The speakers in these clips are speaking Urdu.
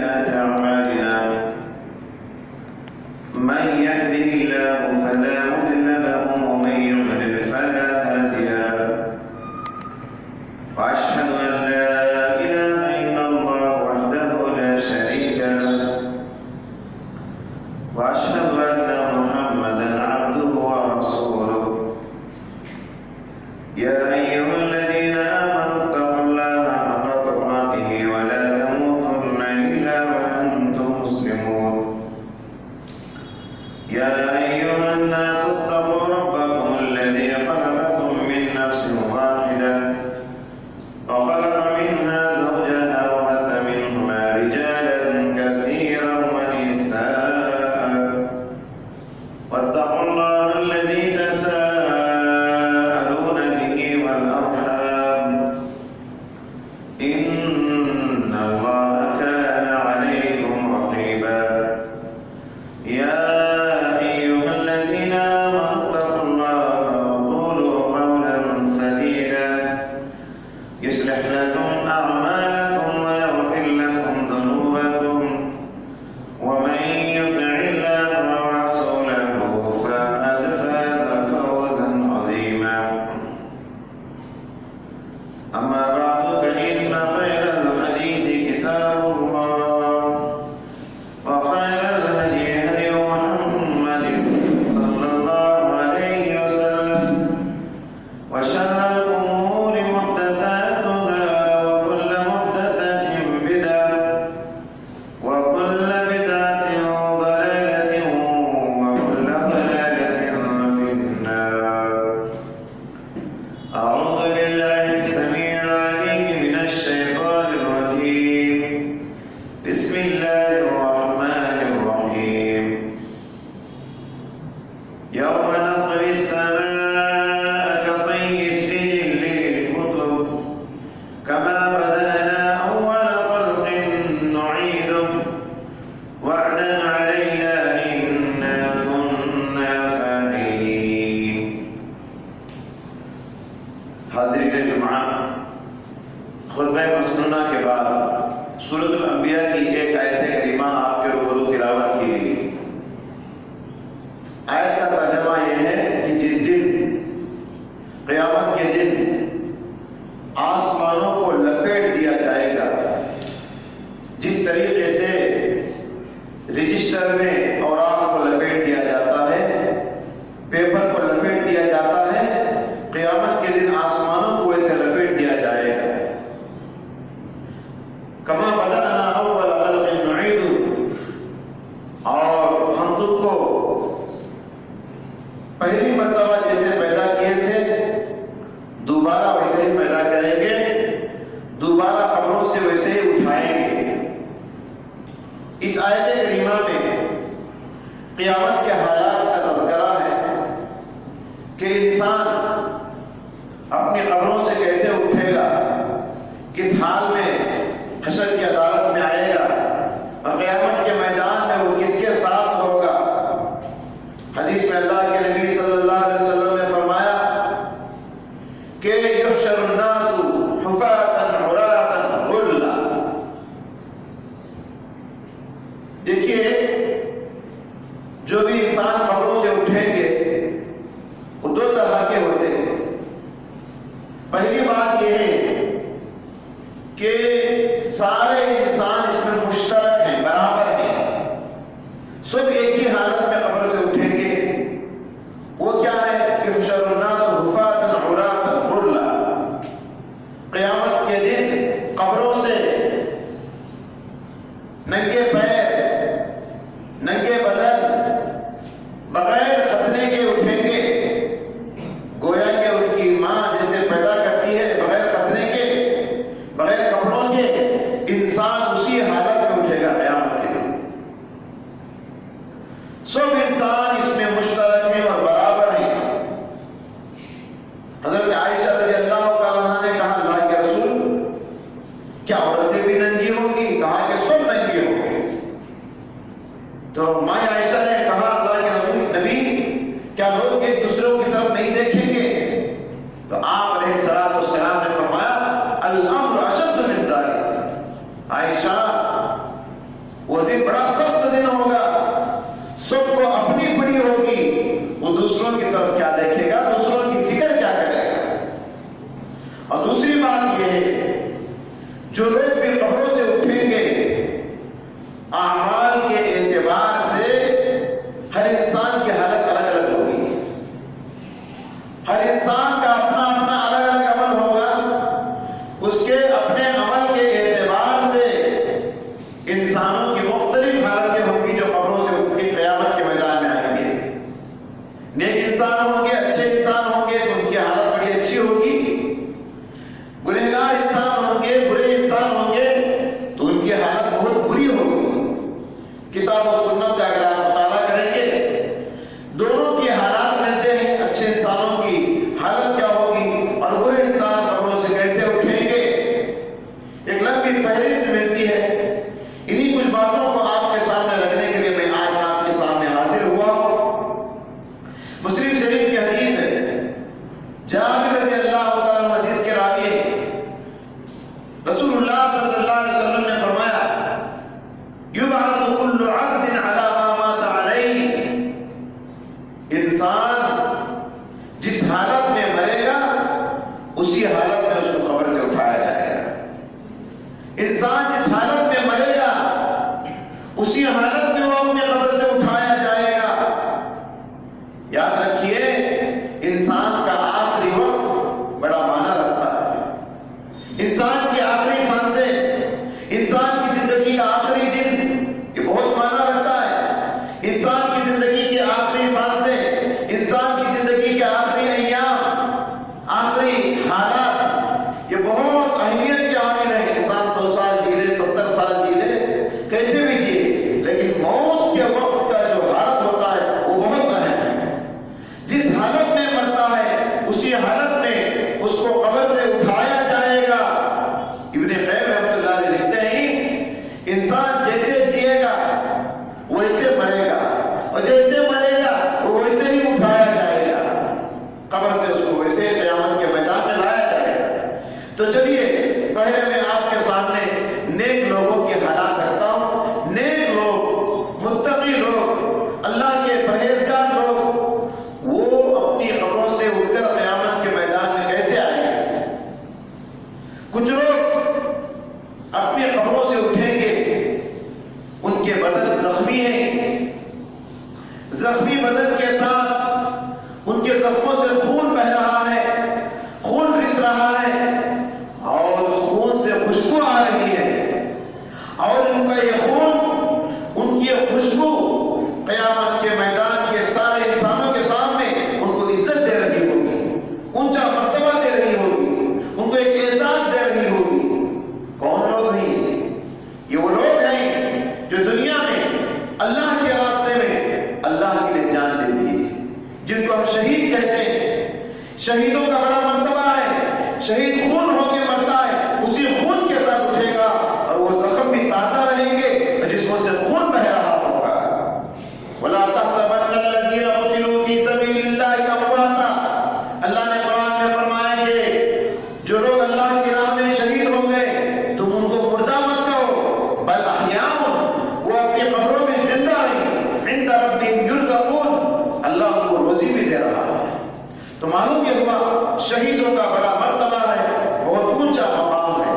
سيئات أعمالنا من يهده الله فلا مضل له ومن يضلل فلا هادي له وأشهد أن لا إله إلا الله وحده لا شريك له وأشهد أن محمدا عبده ورسوله يا أيها الذين آمنوا اتقوا الله حق تقاته ولا تموتن إلا وأنتم مسلمون يا أيها الناس اتقوا ربكم الذي خلقكم من نفس واحدة وخلق منها زوجها وبث منهما رجالا كثيرا ونساء واتقوا الله الذي تساءلون به والأرحام إن الله كان عليكم رقيبا يا أيها الذين آمنوا اتقوا الله وقولوا قولا سديدا يصلح لكم أعمالكم ويغفر لكم ذنوبكم ومن يطع الله ورسوله فقد فاز فوزا عظيما أما بعد فإن خير الحديث كتاب الله وخير الهدي هدي محمد صلى الله عليه وسلم وشر الأمور محدثاتها وكل محدثة بدعة وكل بدعة ضلالة وكل ضلالة في النار أعوذ بالله السميع العليم من الشيطان الرجيم بسم الله الرحمن الرحيم يوم نطوي السماء كطي السجل للكتب كما بدأنا أول خلق نعيده وعدا علينا إنا كنا فاعلين. حاضرین جمعہ، خطبہ مسنونہ کے بعد سورۃ الانبیاء کی ایک آیت کریمہ آپ کے روبرو تلاوت کی گئی۔ آیت کا ترجمہ یہ ہے کہ جس دن قیامت کے دن آسمانوں کو لپیٹ دیا جائے گا، جس طریقے سے رجسٹر میں اوراق کو لپیٹ دیا جاتا ہے، پیپر کو لپیٹ دیا جاتا ہے، قیامت کے دن آسمانوں کو ایسے لپیٹ دیا جائے گا۔ کما بدأنا اول خلق نعید، اور ہم تم کو پہلی مرتبہ جیسے پیدا کیے تھے دوبارہ ویسے ہی پیدا کریں گے، دوبارہ قبروں سے ویسے ہی اٹھائیں گے۔ اس آیت کریمہ میں قیامت کے حالات کا تذکرہ ہے کہ انسان اپنی قبروں سے کیسے اٹھے گا، کس حال میں حشر کی عدالت میں آئے گا، اور قیامت کے میدان میں وہ کس کے ساتھ ہوگا۔ حدیث میں اللہ کے نبی صلی اللہ علیہ وسلم نے فرمایا کہ یحشر الناس حفاة عراة غرلا۔ دیکھیے، جو بھی انسان قبروں سے اٹھیں گے وہ دو طرح کے ہوتے ہیں۔ پہلی بات یہ ہے کہ سارے انسان اس میں مشترک ہیں، برابر ہیں، سب ایک ہی حالت میں قبر سے اٹھیں گے۔ وہ کیا ہے کہ یحشر الناس حفاة عراة غرلا، قیامت کے دن قبروں سے ننگے پیر، ننگے بدن، بغیر ختنے کے اٹھیں گے، گویا کہ ان کی ماں جیسے پیدا کرتی ہے بغیر ختنے کے، بغیر کپڑوں کے، انسان اسی حالت میں اٹھے گا قیامت کے دن۔ سب انسان اس میں مشترک ہیں اور برابر ہیں۔ حضرت عائشہ رضی اللہ تعالیٰ عنہ نے کہا اللہ کے رسول کیا عورتیں بھی ننگی ہوں گی؟ کہا کہ سب ننگی ہوں گے۔ تو ماں عائشہ نے کہا اللہ کے رسول نبی کیا لوگ ایک دوسروں کی طرف نہیں دیکھیں گے؟ تو آپ علیہ السلام نے فرمایا الامر اشد من ذلك۔ عائشہ وہ دن بڑا سخت دن ہوگا، سب کو اپنی پڑی ہوگی، وہ دوسروں کی طرف کیا دیکھے گا، دوسروں کی فکر کیا کرے گا۔ اور دوسری بات یہ ہے، جو لوگ بھی قبروں سے اٹھیں گے، اعمال کے اعتبار سے ہر انسان کی حالت الگ الگ ہوگی، ہر انسان کا اپنا اپنا الگ الگ عمل ہوگا، اس کے اپنے عمل کے اعتبار سے انسانوں کی مختلف حالتیں ہوں گی جو قبروں سے اٹھ کے قیامت کے میدان میں آئیں گے۔ نیک انسان ہوں گے، اچھے انسان ہوں گے تو ان کی حالت بڑی اچھی ہوگی، گنہگار انسان ہوں گے، برے انسان ہوں گے تو ان کی حالت بہت بری ہوگی۔ کتاب و سنت کا اگر آپ مطالعہ کریں گے، دونوں کی حالات ملتے ہیں، اچھے انسانوں کی حالت کیا ہوگی اور برے انسان قبروں سے کیسے اٹھیں گے، ایک لمبی فہرست ملتی ہے۔ انہی کچھ باتوں کو آپ کے سامنے رکھنے کے لیے میں آج آپ کے سامنے حاضر ہوا ہوں۔ مسلم شریف کی حدیث ہے، جابر رضی اللہ تعالیٰ عنہ حدیث کے راوی ہیں، رسول اللہ صلی اللہ علیہ وسلم نے فرمایا، یبعث کل عبد علی ما مات علیہ، انسان جس حالت میں مرے گا اسی حالت میں اس کو قبر سے اٹھایا جائے گا۔ انسان جس حالت میں مرے گا اسی حالت میں وہ اپنے قبر سے اٹھایا جائے گا۔ یاد رکھیے، انسان کا آخری وقت بڑا معنی رکھتا ہے۔ انسان کی آخری سانسیں، انسان کی زندگی کا آخری دن، یہ بہت معنی رکھتا ہے۔ انسان کی زندگی کی آخری سانسیں، انسان کی زندگی کے آخری ایام، آخری حالات، یہ بہت اہمیت کے حامل ہے۔ انسان 100 سال جی لے، 70 سال جی لے، کیسے بھی جیے، لیکن موت کے وقت کا جو حالت ہوتا ہے وہ بہت اہم ہے۔ جس حالت میں مرتا ہے اسی حالت میں اس کو قبر سے اٹھایا جائے گا۔ ابن قیم رحمۃ اللہ علیہ لکھتے ہیں، انسان جیسے جیے گا ویسے مرے گا، اور جیسے مرے گا وہ ویسے ہی اٹھایا جائے گا، قبر سے اس کو ویسے قیامت کے میدان میں لایا جائے گا۔ تو چلیے پہلے میں آپ کے سامنے نیک لوگوں کی حالات رکھتا ہوں۔ نیک لوگ، متقی لوگ، اللہ کے پرہیزگار لوگ، وہ اپنی قبروں سے اٹھ کر قیامت کے میدان میں کیسے آئیں گے۔ کچھ لوگ اپنی قبروں سے اٹھیں گے، ان کے بدن زخمی ہیں، زخمی بدن کے ساتھ ان کے زخموں سے خون بہ رہا ہے، خون رس رہا ہے، اور اس خون سے خوشبو آ رہی ہے، اور ان کا یہ خون، ان کی یہ خوشبو قیامت کے میدان کے سارے انسانوں کے سامنے ان کو عزت دے رہی ہوگی، اونچا مرتبہ دے رہی ہوگی، ان کو ایک اعزاز دے رہی ہوگی۔ کون لوگ ہیں یہ؟ وہ لوگ ہیں جو دنیا میں اللہ کے راستے میں اللہ کے لیے جان دے دیے، جن کو ہم شہید کہتے ہیں۔ شہیدوں کا بڑا مرتبہ ہے، شہید خون ہو کے مرتا ہے، اسی خون کے ساتھ اٹھے گا اور وہ زخم بھی تازہ رہیں گے جسموں سے خون بہ رہا ہوگا۔ وَلَا تَحْسَبَنَّ الَّذِينَ قُتِلُوا فِي سَبِيلِ اللَّهِ أَمْوَاتًا، اللہ نے قرآن میں فرمایا کہ جو لوگ اللہ کی راہ میں شہید ہو گئے تم ان کو مردہ مت کہو، بل احیاء، وہ اپنی قبروں میں زندہ ہیں، عند ربهم يرزقون، اللہ ان کو روزی بھی دے رہا ہے۔ تو معلوم یہ ہوا شہیدوں کا بڑا مرتبہ ہے، بہت اونچا مقام ہے۔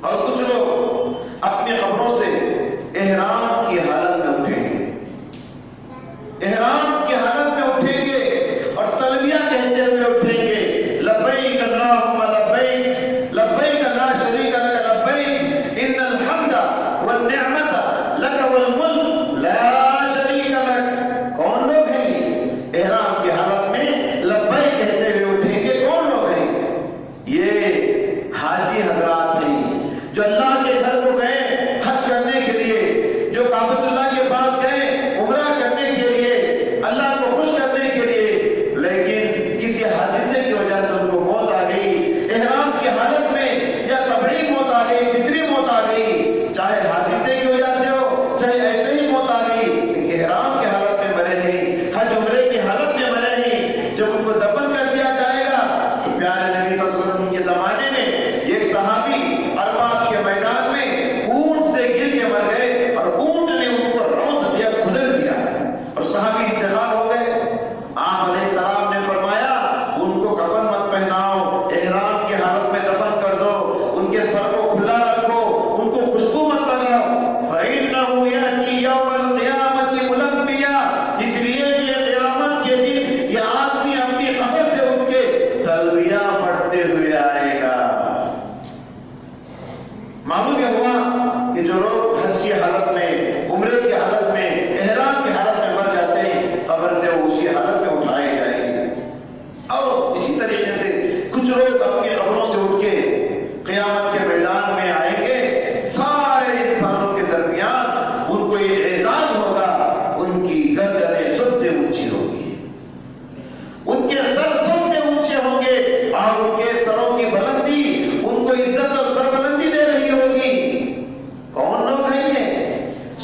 اور کچھ لوگ اپنی قبروں سے احرام کی حالت میں اٹھیں گے، احرام کی حالت میں اٹھیں گے اور تلبیہ کہتے ہوئے اٹھیں گے، لبیک اللہم لبیک، لبیک لا شریک لک لبیک، ان الحمد والنعمت لک والملک لا شریک لک۔ کون لوگ ہیں یہ؟ احرام کی حالت میں لبیک کہتے ہوئے اٹھیں گے۔ کون لوگ ہیں یہ؟ حاجی حضرات ہیں جو اللہ کے گھر کو گئے حج کرنے کے لیے، جو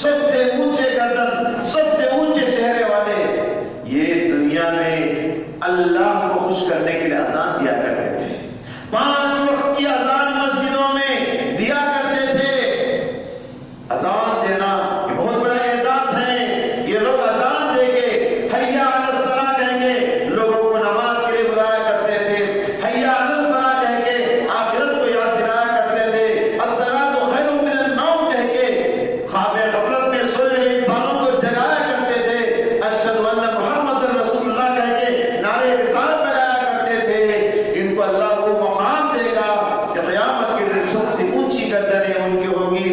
سب سے اونچے گردن، سب سے اونچے چہرے والے، یہ دنیا میں اللہ کو خوش کرنے کے لیے اذان دیا کرتے تھے. 5 وقت کی اذان مسجدوں میں دیا کرتے تھے. اذان دینا یہ بہت بڑا اعزاز ہے. یہ لوگ اذان دے کے حیا علی الصلاۃ کہیں گے لوگوں کو نماز کے لیے بلایا کرتے تھے. حیا علی الفلاح کہہ کے آخرت کو یاد دلایا کرتے تھے. الصلاۃ خیر من النوم کہہ کے خواب غفلت میں سوئے ہوئے انسانوں کو جگایا کرتے تھے. اشہد ان محمد رسول اللہ کہہ کے نعرے رسالت لگایا کرتے تھے. ان کو اللہ کو مقام دے گا کہ قیامت کے دن سب سے اونچی گردنیں ان کی ہوگی.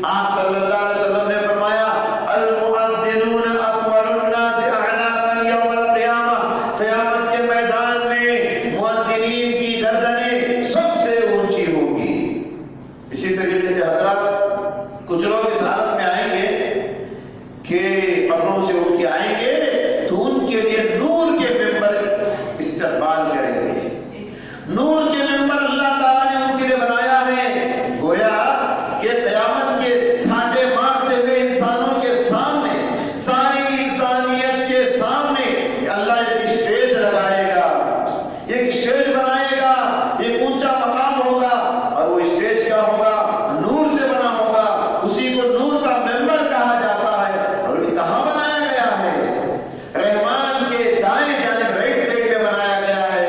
آپ صلی اللہ علیہ وسلم نے فرمایا المؤذنون اطول الناس اعناقا یوم القیامہ. قیامت کے میدان میں مؤذنین کی گردنیں سب سے اونچی ہوگی. اسی طریقے سے حضرات کچھ لوگ اس حالت میں آئیں گے کہ قبروں سے اٹھ کے آئیں گے تو ان کے لیے نور کے ممبر استقبال کریں گے. نور کے ممبر اللہ تعالیٰ نے ان کے لیے بنایا ہے. گویا کہ قیامت کے ٹھاٹے مارتے ہوئے انسانوں کے سامنے، ساری انسانیت کے سامنے اللہ ایک اسٹیج لگائے گا، ایک اسٹیج بنائے گا. ایک اونچا مقام ہوگا اور وہ اسٹیج کیا ہوگا؟ نور سے بنا ہوگا. اسی کو نور کا ممبر کہا جاتا ہے. اور یہ کہاں بنایا گیا ہے؟ رحمان کے دائیں جانب رائٹ سائڈ میں بنایا گیا ہے.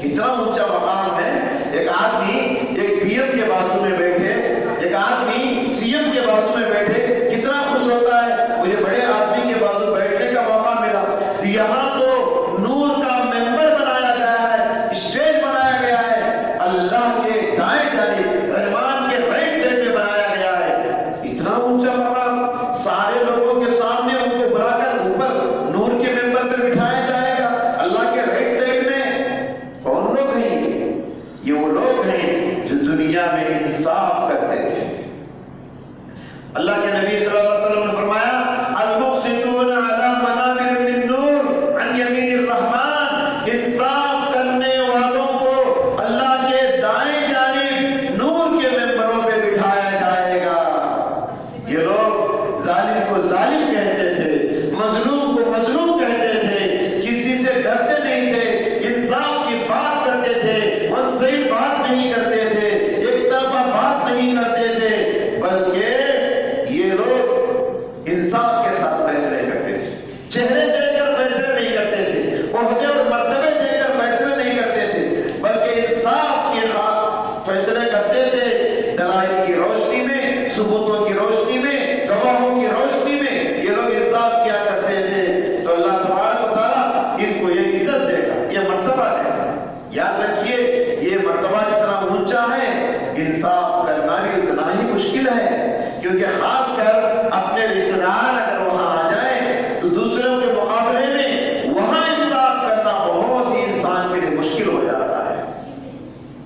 کتنا اونچا مقام ہے. ایک آدمی ایک پی ایم کے بازو میں بیٹھے، ایک آدمی سی ایم کے بازو میں بیٹھے، کتنا خوش ہوتا ہے مجھے بڑے آدمی کے بازو بیٹھنے کا موقع ملا. یہاں تو نور کا ممبر بنایا گیا ہے، اسٹیج بنایا گیا ہے، اللہ کے دائیں جانب رحمان کے رائٹ سائڈ میں بنایا گیا ہے. اتنا اونچا مقام، سارے لوگوں کے سامنے ان کو بلا کر اوپر نور کے ممبر پر بٹھایا جائے گا. اللہ کے رائٹ سائڈ میں کون لوگ ہیں؟ یہ وہ لوگ ہیں جو دنیا میں انصاف کرتے تھے. اللہ کے نبی صلی اللہ علیہ وسلم نے فرمایا المقسطون علی منابر من نور عن یمین الرحمن. انصاف کرنے والوں کو اللہ کے دائیں جانب نور کے ممبروں پہ بٹھایا جائے گا. یہ لوگ ظالم کو ظالم کہتے تھے، مظلوم کو مظلوم کہتے تھے، کسی سے ڈرتے نہیں تھے، انصاف کی بات کرتے تھے، منصف بات نہیں کرتے تھے، ایک طرفہ بات نہیں کرتے تھے، بلکہ یہ لوگ انصاف کے ساتھ فیصلے کرتے تھے. چہرے دے کر فیصلے نہیں کرتے تھے، عہدے اور مرتبے دے کر فیصلے نہیں کرتے تھے، بلکہ انصاف کے ساتھ فیصلے کرتے تھے. دلائل کی روشنی میں، ثبوتوں کی روشنی میں، گواہوں کی روشنی میں یہ لوگ انصاف کیا کرتے تھے. تو اللہ تبارک و تعالیٰ ان کو یہ عزت دے گا، یہ مرتبہ دے گا. یاد رکھیے یہ مرتبہ جتنا اونچا ہے انصاف کرنا بھی اتنا ہی مشکل ہے. کیونکہ خاص کر اپنے رشتہ دار اگر وہاں آ جائیں تو دوسروں کے مقابلے میں وہاں انصاف کرنا بہت ہی انسان کے لیے مشکل ہو جاتا ہے.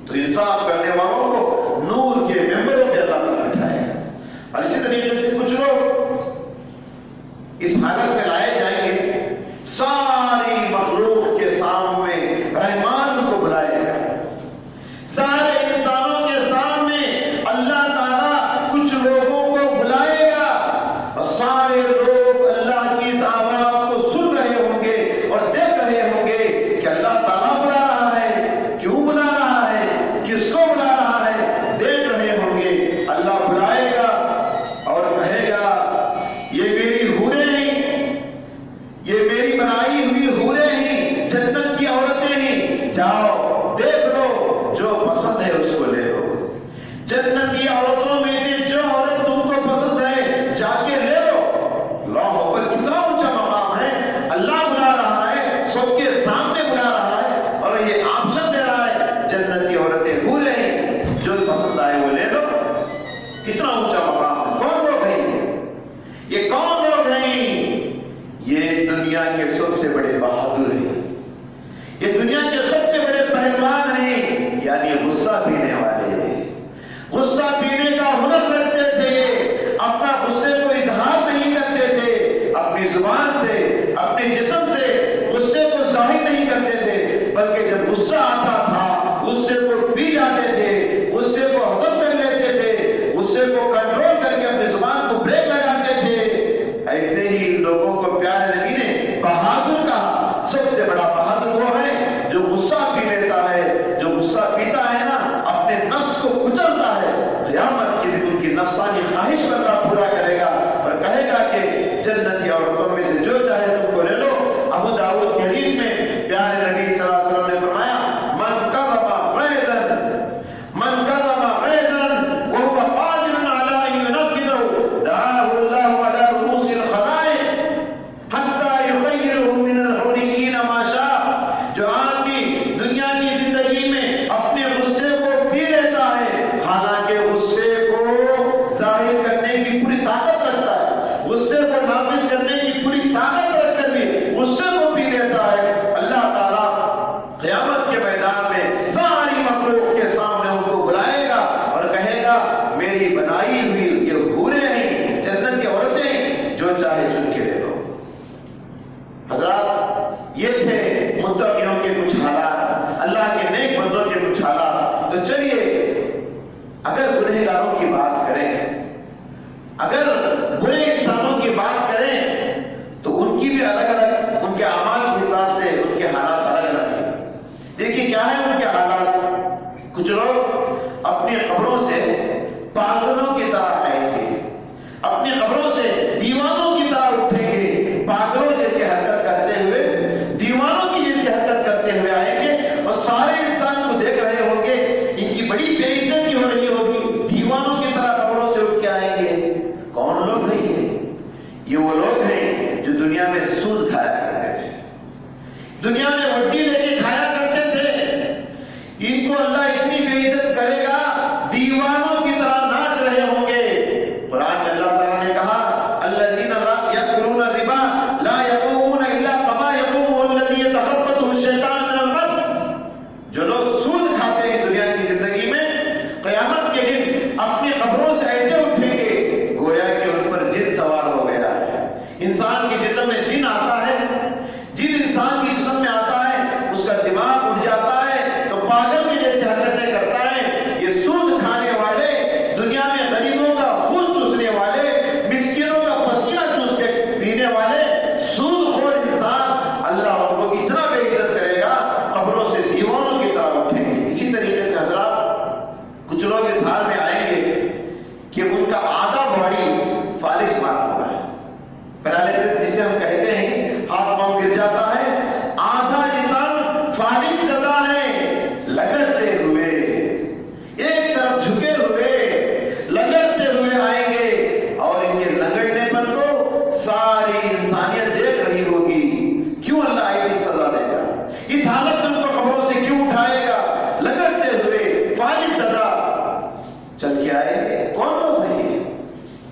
تو انصاف کرنے والوں کو نور کے ممبروں پہ اللہ تعالیٰ بٹھائے. اور اسی طریقے سے کچھ لوگ اس حالت میں لائے جائیں گے، ساری مخلوق کے سامنے رحمان کو بلائے گا. سارے انسانوں کے سامنے اللہ تعالیٰ کچھ لوگوں کو بلائے گا اور سارے لوگ اللہ کی اس آواز کو سن رہے ہوں گے اور دیکھ رہے ہوں گے کہ اللہ تعالیٰ بلا رہا ہے، کیوں بلا رہا ہے، کس کو بلا رہا ہے، دیکھ رہے ہوں گے. اللہ بلائے گا اور کہے گا یہ میری حوریں ہیں، یہ میری بنائی ہوئی حوریں ہیں، جنت کی عورتیں ہیں، جاؤ دیکھ لو، جو پسند ہے اس کو لے لو. جنت کی عورتوں میں سے جو عورت تم کو پسند ہے جا کے لے لو. اللہ اکبر، کتنا اونچا مقام ہے. اللہ بلا رہا ہے، سب کے سامنے بلا رہا ہے اور یہ آپشن دے رہا ہے جنت کی عورتیں حوریں ہیں، جو پسند آئے وہ لے لو. کتنا اونچا مقام ہے. کون لوگ ہیں یہ؟ کون لوگ ہیں یہ؟ دنیا کے سب سے بڑے بہادر ہیں، یہ دنیا کے سب سے بڑے پہلوان ہیں، یعنی غصہ پینے والے ہیں. غصہ پینے کا ہنر رکھتے تھے، اپنا غصے کو اظہار نہیں کرتے تھے، اپنی زبان سے، اپنے جسم سے غصے کو ظاہر نہیں کرتے تھے، بلکہ جب غصہ آتا تھا غصے کو پی جاتے تھے، غصے کو ہضم کر لیتے تھے، غصے کو کنٹرول کر کے اپنی زبان کو بریک لگاتے تھے چاہے چن کے لے لو۔ حضرات یہ تھے متقیوں کے کچھ حالات، اللہ کے نیک بندوں کے کچھ حالات۔ تو چلیے اگر گنہگاروں کی بات کریں، اگر برے انسانوں کی بات کریں تو ان کی بھی الگ الگ، ان کے اعمال کے حساب سے ان کے حالات الگ الگ ہیں۔ دیکھیے کیا ہے ان کے حالات۔ کچھ لوگ اپنی قبروں سے پاگلوں کی طرح آئیں گے، اپنی قبروں سے دیوانوں کی طرح اٹھیں گے، پاگلوں جیسے حرکت کرتے ہوئے، دیوانوں کی جیسے حرکت کرتے ہوئے آئیں گے، اور سارے انسان کو دیکھ رہے ہوں گے، ان کی بڑی بے عزتی ہو رہی ہوگی، دیوانوں کی طرح قبروں سے اٹھ کے آئیں گے۔ کون لوگ ہیں یہ وہ لوگ ہیں جو دنیا میں سود کھایا کرتے تھے، دنیا میں وڈی لے کے کھایا کرتے تھے۔ ان کو اللہ اتنی بے عزت کرے گا، دیوانوں کی طرح ناچ رہے ہوں گے۔ قرآن میں اللہ تعالیٰ نے کہا الذین لا یأکلون الربا لا یقومون الا کما یقوم الذی یتخبطہ الشیطان من المس۔ جو لوگ سود کھاتے ہیں دنیا کی زندگی میں، قیامت کے دن اپنی قبروں سے ایسے اٹھیں گے گویا کہ ان پر جن سوار ہو گیا ہے۔ انسان کے جسم میں جن آتا ہے، جن انسان کے جسم میں آتا ہے اس کا دماغ اٹھ جاتا ہے تو پاگل کے جیسے حرکتیں کرتا ہے۔ یہ سود کھانے والے، دنیا میں غریبوں کا خون چوسنے والے، مسکینوں کا پسینہ چوس کے پینے والے سود خور انسان، اللہ ان کو اتنا بے عزت کرے گا قبروں سے دیوانوں کی طرح اٹھیں گے۔ اسی طریقے سے حضرات کچھ لوگ اس حال میں آئیں گے کہ ان کا آدھا باڈی فالج مارا ہوا ہے، پیرالائسس جسے ہم کہتے ہیں، ہاتھ پاؤں گر جاتا ہے، آدھا جسم فالج زدہ ہے، لگڑتے ہوئے ایک طرف جھکے ہوئے لگڑتے ہوئے آئیں گے، اور ان کے لگڑنے پر کو ساری انسانیت دیکھ رہی ہوگی۔ کیوں اللہ ایسی سزا دے گا؟ اس حالت میں ان کو قبروں سے کیوں اٹھائے گا؟ لگڑتے ہوئے فالج زدہ چل کے آئے گے۔ کون لوگ ہیں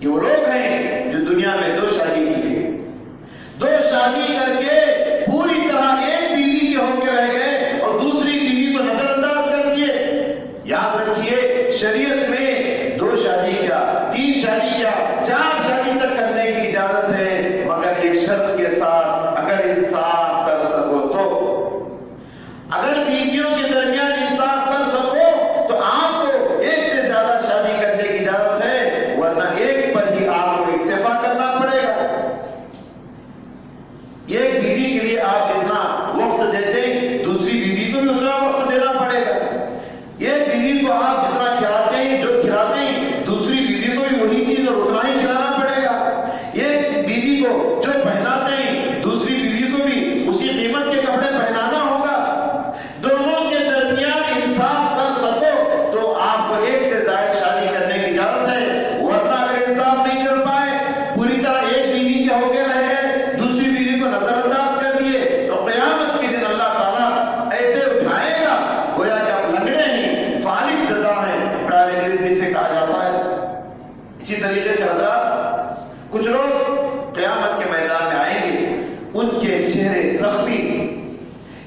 یہ وہ لوگ ہیں جو دنیا میں دو شادی کی ہے، دو شادی کر کے پوری طرح ایک بیوی کے ہو کے رہ گئے اور دوسری بیوی کو نظر انداز کر دیے۔ یاد رکھیے شریعت میں دو شادی کیا، تین شادی کیا، چار شادی تک کرنے کی اجازت ہے، مگر ایک شرط کے ساتھ، اگر انصاف کر سکو تو۔ اگر بیویوں کے درمیان انصاف کر سکو تو آپ کو ایک سے زیادہ شادی کرنے کی اجازت ہے، ورنہ ایک پر ہی آپ کو اکتفا کرنا پڑے گا۔ ایک بیوی کے لیے آپ جتنا وقت دیتے ہیں دوسری بیوی کو بھی اتنا وقت دینا پڑے گا۔ ایک بیوی کو آپ جتنا کھلاتے ہیں، جو کھلاتے ہیں، دوسری بیوی کو بھی وہی چیز اور اتنا ہی کھلانا پڑے گا۔ ایک بیوی کو جو پہناتے ہیں دوسری بیوی کو بھی اسی قیمت کے کپڑے پہنانا ہوگا۔ دونوں کے درمیان انصاف کر سکو تو آپ کو ایک سے زائد شادی کرنے کی اجازت ہے، ورنہ اگر انصاف نہیں کر پائے، پوری طرح ایک بیوی کے ہو کے رہ گئے، دوسری بیوی کو نظر انداز کر دیے، تو قیامت کے دن اللہ تعالیٰ ایسے اٹھائے گا گویا کہ آپ لنگڑے ہیں، فالج زدہ ہیں، پیرالائسس جسے کہا جاتا ہے۔ اسی طریقے سے حضرات کچھ لوگ قیامت کے میدان میں آئیں گے، ان کے چہرے زخمی،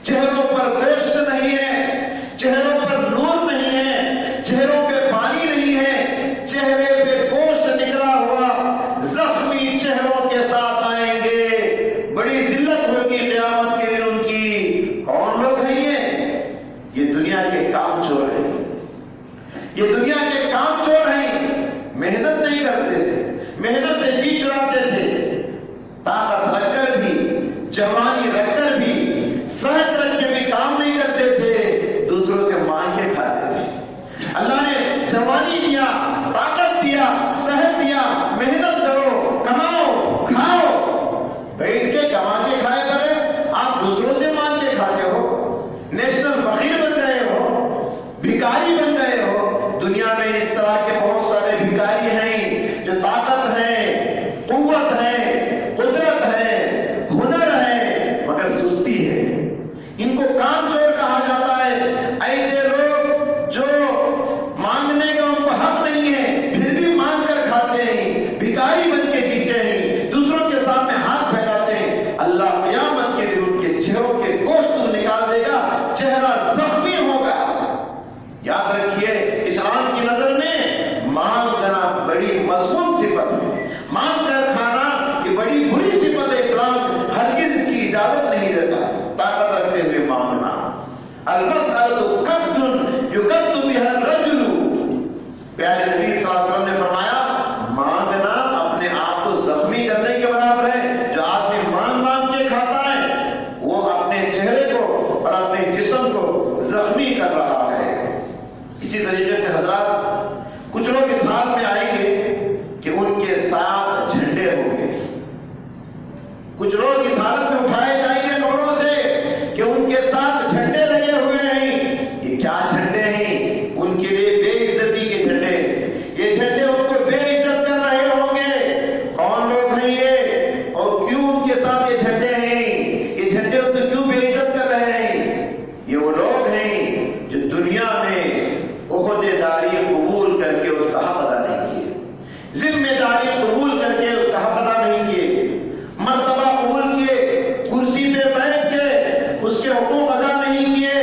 چہروں پر گوشت نہیں ہے، چہروں پر نور نہیں ہے، چہروں پہ پانی نہیں ہے، چہرے پہ گوشت نکلا ہوا زخمی چہروں کے ساتھ آئیں گے۔ بڑی ذلت ہوگی قیامت کے دن ان کی۔ کون لوگ ہیں یہ دنیا کے کام چور ہیں، یہ دنیا کے کام چور ہیں، محنت نہیں کرتے تھے، محنت سے جی چراتے المسألۃ قد یقد بها الرجل، پیارے نبی صلی اللہ علیہ وسلم نے فرمایا مانگنا اپنے آپ کو زخمی کرنے کے برابر ہے۔ جو آدمی مانگ مانگ کے کھاتا ہے وہ اپنے چہرے کو اور اپنے جسم کو زخمی کر رہا ہے۔ اسی طریقے سے حضرات کچھ لوگ اس حال میں آئیں گے کہ ان کے ساتھ جھنڈے ہوں گے، کچھ لوگ اس حالت میں اٹھائے جائیں گے قبروں سے کہ ان کے ساتھ جھنڈے لگے ہوئے ہیں۔ یہ کیا جھنڈے ہیں؟ ان کے لیے بے عزتی کے جھنڈے، یہ جھنڈے ان کو بے عزت کر رہے ہوں گے۔ کون لوگ ہیں یہ اور کیوں ان کے ساتھ یہ جھنڈے ہیں؟ یہ جھنڈے ان کو کیوں بے عزت کر رہے ہیں؟ یہ وہ لوگ ہیں جو دنیا میں عہدے داری قبول کر کے اس کا حق ادا نہیں کیے، ذمہ داری قبول کر کے اس کا حق ادا نہیں کیے، مرتبہ قبول کیے، کرسی پہ بیٹھ کے اس کے حقوق ادا نہیں کیے۔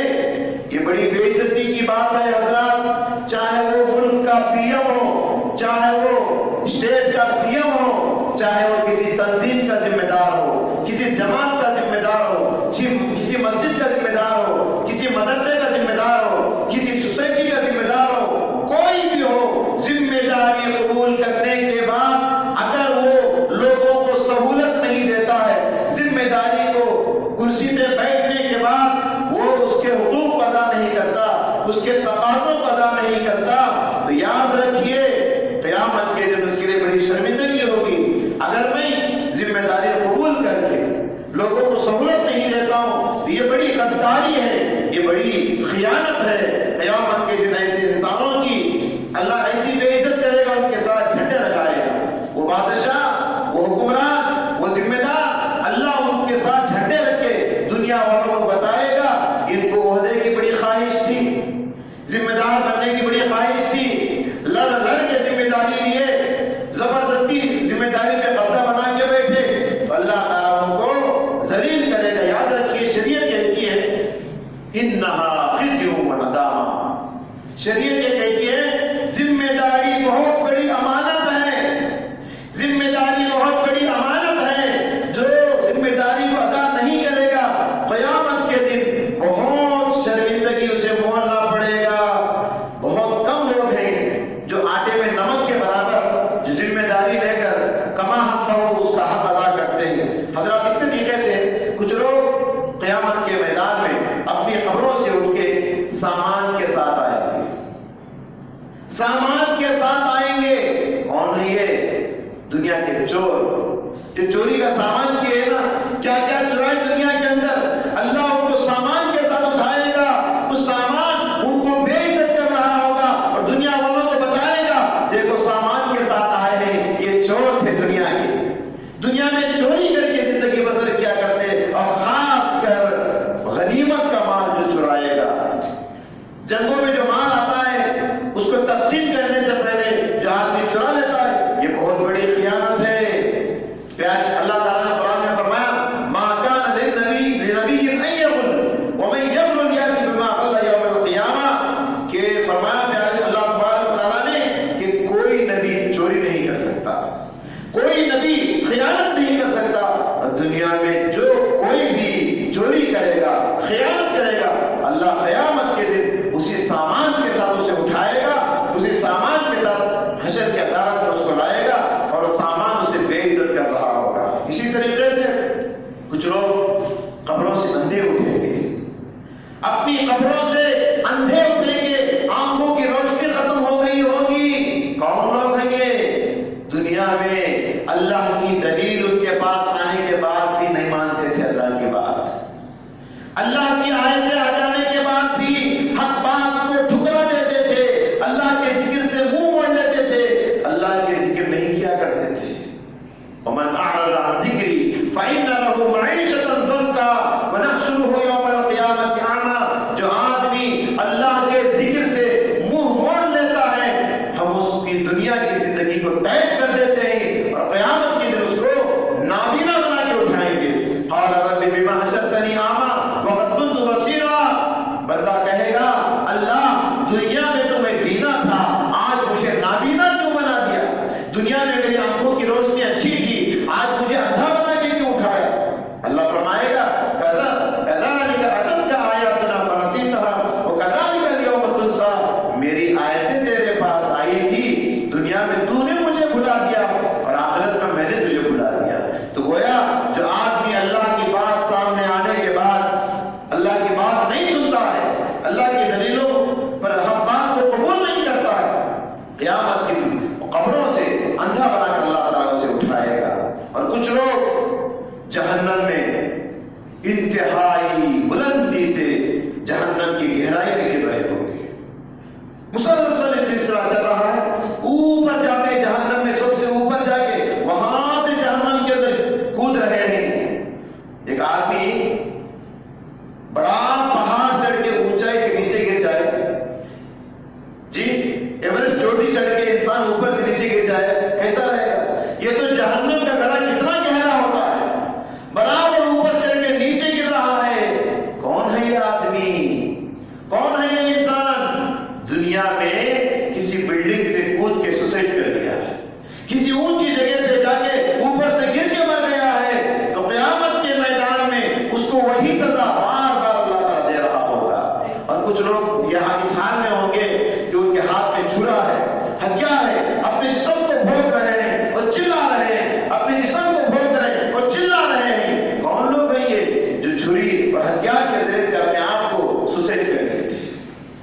یہ بڑی بے عزتی کی بات ہے حضرات، چاہے وہ ملک کا پی ایم ہو، چاہے وہ اسٹیٹ کا سی ایم ہو، چاہے وہ کسی تنظیم کا ذمہ دار ہو، کسی جماعت کا ذمہ دار ہو، کسی مسجد کا ذمہ دار ہو، کسی مدرسے کا ذمہ دار ہو، کسی سوسائٹی کا ذمہ دار ہو، کوئی بھی ہو، ذمہ داری قبول کرنے کے بعد اگر وہ لوگوں کو سہولت نہیں دیتا ہے، ذمہ داری کو کرسی پہ بیٹھنے کے بعد وہ اس کے حقوق ادا نہیں کرتا، اس کے تقاضوں کو ادا نہیں کرتا، تو یاد رکھیے قیامت کے دن اس کے لیے بڑی شرمندگی ہوگی۔ اگر میں ذمہ داری قبول کر کے لوگوں کو سہولت نہیں دیتا ہوں تو یہ بڑی غداری ہے، یہ بڑی خیانت ہے۔ قیامت کے دن ایسے انسانوں کی اللہ ایسی بے عزت کرے گا، ان کے ساتھ جھنڈے لگائے گا۔ وہ بادشاہ، وہ حکمران، وہ ذمہ دار، اللہ ان کے ساتھ جھنڈے رکھے، دنیا والوں کو بتائے گا ان کو عہدے کی بڑی خواہش تھی، ذمہ دار بننے کی بڑی خواہش تھی، لڑ لڑ کے ذمہ داری لیے، زبردستی ذمہ داری پہ قبضہ بنا کے بیٹھے، تو اللہ تعالیٰ ان کو ذلیل کرے گا۔ یاد رکھیے شریعت کہتی ہے انہا خزی و ندامہ، شریعت یہ کہتی ہے ذمہ داری بہت بڑی امانت ہے، ذمہ داری بہت بڑی امانت ہے، جو ذمہ داری کو ادا نہیں کرے گا قیامت کے دن بہت شرمندگی اسے محننا پڑے گا۔ بہت کم لوگ ہیں جو آٹے میں نمک کے برابر جو ذمہ داری لے کر کما حق ہو اس کا حق ادا کرتے ہیں۔ حضرات اس طریقے سے کچھ لوگ قیامت کے میدان میں اپنی قبروں سے اٹھ کے سامان کے ساتھ آئیں گے، سامان کے ساتھ آئیں گے۔ کون ہے یہ؟ دنیا کے چور، جو چوری کا سامان کیے نا، کیا کیا چرائے دنیا کے اندر، اللہ ان کو سامان کے ساتھ اٹھائے گا، اس سامان ان کو بے عزت کر رہا ہوگا اور دنیا والوں کو بتائے گا دیکھو سامان کے ساتھ آئے ہیں، یہ چور تھے دنیا کے، دنیا میں چوری کر کے زندگی بسر کیا کرتے، اور خاص کر غنیمت کا مال جو چرائے گا، جنگوں میں جو مال آتا ہے اس کو تقسیم کرنے سے پہلے جو آدمی چرا لیتا ہے، یہ بہت بڑی خیانت ہے۔ پیارے اللہ تعالیٰ نے قرآن میں فرمایا ما کان لنبی ان یغل ومن یغل یأتی بما غل یوم القیامہ، کہ فرمایا پیارے اللہ تبارک تعالیٰ نے کہ کوئی نبی چوری نہیں کر سکتا، کوئی نبی خیانت نہیں کر سکتا، اور دنیا میں جو کوئی بھی چوری کرے گا، خیانت کرے گا، اللہ قیامت کے دن اسی سامان کے ساتھ اسے اٹھائے گا، اسی سامان کے ساتھ حشر کے عدالت میں اس کو لائے گا اور سامان اسے بے عزت کر رہا ہوگا۔ اسی طریقے سے کچھ لوگ قبروں سے اندھے اٹھیں گے، اپنی قبروں سے اندھے اٹھیں گے، آنکھوں کی روشنی ختم ہو گئی ہوگی۔ کون لوگ ہیں یہ؟ دنیا میں اللہ کی دلیل ان کے پاس آنے کے بعد بھی نہیں مانتے تھے اللہ کی بات، اللہ کی آیتیں آ جانے کے بعد بھی حق بات کو ٹھکرا دیتے تھے، اللہ کے ذکر سے منہ موڑ لیتے تھے، اللہ کے ذکر نہیں کیا کرتے تھے۔ ومن اعرض عن ذکری فإن له معیشة ضنکا ونحشره یوم القیامة اعمی، جو آدمی اللہ کے ذکر سے منہ موڑ لیتا ہے ہم اس کی دنیا کی زندگی کو ٹیگ کر دیتے ہیں اور قیامت کے دن اس کو نابینا بنا کے اٹھائیں گے۔ قال رب بما حشرتنی اعمی وقد كنت بصیرا کچھ لوگ جہنم میں انتہائی بلندی سے جہنم کی گہرائی میں گر رہے ہوں گے. مسلسل یہ سلسلہ چل رہا ہے. اوپر جا کے جہنم میں سب سے اوپر جا کے وہاں سے جہنم کے اندر کود رہے ہیں. ایک آدمی بڑا پہاڑ چڑھ کے اونچائی سے نیچے گر جائے, جی ایورسٹ چوٹی چڑھ کے انسان اوپر سے نیچے گر جائے, کیسا رہے گا؟ یہ تو جہنم کا گڑھا کتنا گہرا ہوتا ہے, برابر اوپر چڑھ کے نیچے گر رہا ہے. کون ہے یہ آدمی؟ کون ہے یہ انسان؟ دنیا میں کسی بلڈنگ سے کود کے سوسائڈ کر لیا ہے, کسی اونچی جگہ پہ جا کے اوپر سے گر کے مر گیا ہے, تو قیامت کے میدان میں اس کو وہی سزا بار بار اللہ تعالیٰ دے رہا ہوگا. اور کچھ لوگ یہاں اس حال میں ہوں گے کہ ان کے ہاتھ میں چھرا ہے, ہتھیار ہے, اپنے جسم کو بھونک رہے ہیں اور چلا رہے ہیں, اپنے جسم کو بھونک رہے ہیں اور چلا رہے ہیں. کون لوگ ہیں یہ جو چھری اور ہتھیار کے ذریعے سے اپنے آپ کو سوسائڈ کر لیتے ہیں؟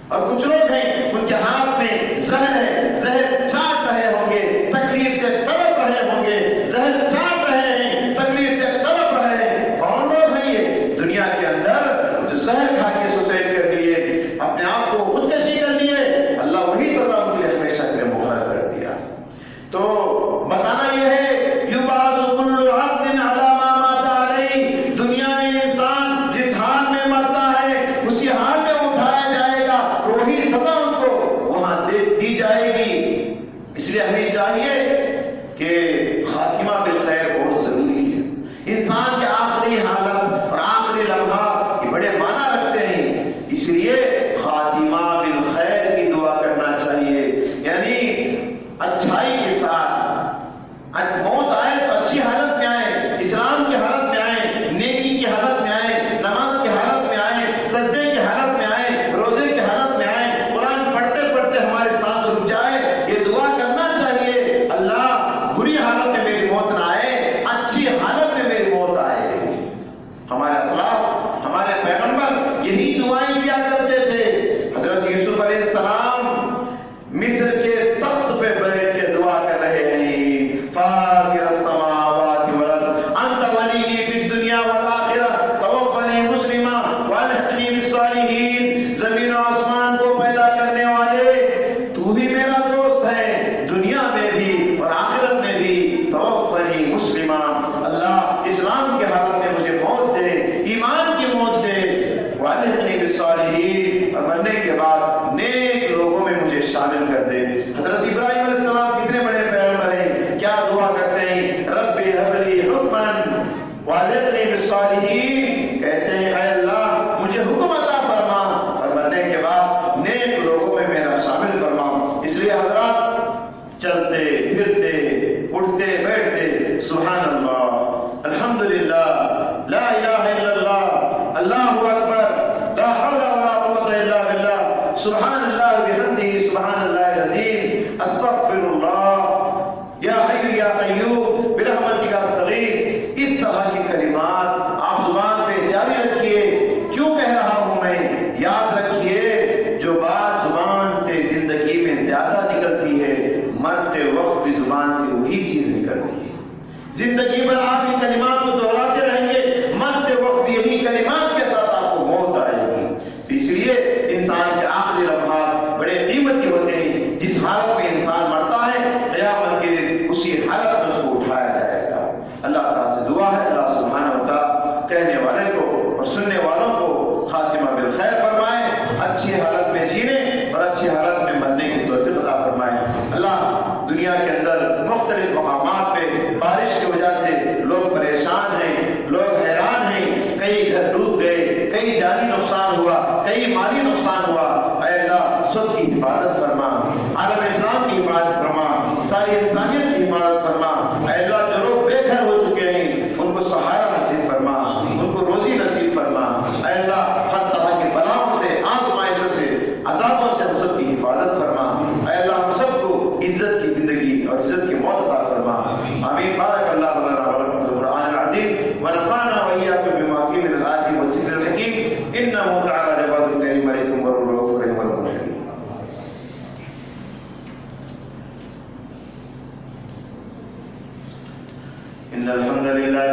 اور کچھ لوگ ہیں ان کے ہاتھ میں زہر ہے, زہر چاٹ رہے ہوں گے, تکلیف سے تڑپ رہے ہوں گے, زہر چاٹ رہے ہیں, تکلیف سے تڑپ رہے ہیں. کون لوگ ہیں یہ دنیا کے اندر جو زہر کھا کے سوسائڈ کر لیے, اپنے آپ کو خودکشی کر لیے؟ اللہ وہی سزا ان کے لیے ہمیشہ کے لیے مقرر کر دیا. تو بتانا یہ ہے یبعث کل عبد علی ما مات علیہ, دنیا میں انسان جس حال میں مرتا ہے اسی حال میں اٹھایا جائے گا, وہی سزا ان کو وہاں دی جائے گی. اس لیے ہمیں چاہیے کہ خاتمہ بالخیر بہت ضروری ہے. انسان کے آخری حالت اور آخری لمحہ یہ بڑے معنی رکھتے ہیں, اس لیے خاتمہ بالخیر کی دعا کرنا چاہیے. یعنی اچھائی کے ساتھ موت آئے تو اچھی حالت میں آئے, اسلام کی حالت میں آئے, نیکی کی حالت میں آئے, نماز کی حالت میں آئے, سجدے کی حالت میں آئے, روزے کی حالت میں آئے, قرآن پڑھتے پڑھتے ہمارے سانس رک جائے. یہ دعا کرنا چاہیے, اللہ بری حالت میں میری موت نہ آئے, اچھی حالت میں میری موت آئے. ہمارے اسلاف, ہمارے پیغمبر یہی دعائیں کیا کرتے تھے. حضرت یوسف علیہ السلام مصر کے تخت پہ بیٹھ کے دعا کر رہے ہیں, فاطر السماوات والارض انت ولی فی الدنیا والآخرہ توفنی مسلما والحقنی بالصالحین. زمین و آسمان کو پیدا کرنے والے تو ہی میرا دوست ہے, دنیا میں بھی اور آخرت میں بھی. توفنی مسلما, اللہ اسلام کی حالت میں مجھے موت دے, ایمان کی موت دے. والحقنی بالصالحین, اور مرنے کے بعد نیک لوگوں میں مجھے شامل کر دے. حضرت ابراہیم علیہ السلام کتنے بڑے پیغمبر ہیں, کیا دعا کرتے ہیں؟ رب هب لی حکما والحقنی بالصالحین. کہتے ہیں اے اللہ مجھے حکم عطا فرما اور مرنے کے بعد نیک لوگوں میں میرا شامل فرما. اس لیے حضرات چلتے پھرتے اٹھتے بیٹھتے سبحان اللہ, الحمدللہ, لا الہ الا اللہ, اللہ اکبر, لا حول ولا قوة الا باللہ, سبحان اللہ بحمدہ, سبحان اللہ العظیم, استغفر اللہ, یا حی یا قیوم برحمتک استغیث. اس طرح کی کلمات آپ زبان پہ جاری رکھیے. کیوں کہہ رہا ہوں میں؟ یاد رکھیے جو بات زبان سے زندگی میں زیادہ نکلتی ہے, مرتے وقت بھی زبان سے وہی چیز نکلتی ہے. زندگی بھر آپ ان کلمات کو دہراتے رہیں گے, مرتے وقت بھی یہی کلمات کے ساتھ آپ کو موت آئے گی. اس لیے انسان کے آخری لمحات بڑے قیمتی ہوتے ہیں. جس حالت میں انسان مرتا ہے قیامت کے دن اسی حالت میں اس کو اٹھایا جائے گا. اللہ تعالیٰ سے دعا ہے اللہ سبحانہ و تعالیٰ کہنے والے کو اور سننے والوں کو خاتمہ بالخیر فرمائے, اچھی حالت میں جینے اور اچھی حالت میں مرنے کی توفیق عطا فرمائے. اللہ دنیا کے اندر مختلف مقامات پہ بارش کی وجہ سے لوگ پریشان ہیں, لوگ حیران ہیں, کئی گھر ڈوب گئے, کئی جانی نقصان ہوا, کئی مالی نقصان ہوا. اے اللہ سب کی حفاظت فرما, عالم اسلام کی حفاظت فرما, ساری انسانیت کی حفاظت فرما. اے اللہ جو لوگ بے گھر ہو چکے ہیں ان کو سہارا نصیب فرما, ان کو روزی نصیب فرما. اے اللہ ہر طرح کی بلاؤں سے, آزمائشوں سے, عذابوں سے ہم سب کی حفاظت فرما. اے اللہ ہم سب کو عزت کی زندگی اور عزت کی موت عطا فرما. آمین. بارک اللہ لنا ولکم فی القرآن العظیم ونفعنا وإياكم بما فيه من الآيات والذكر الحكيم إنه تعالى جواد كريم عليكم ورحمة إن الحمد لله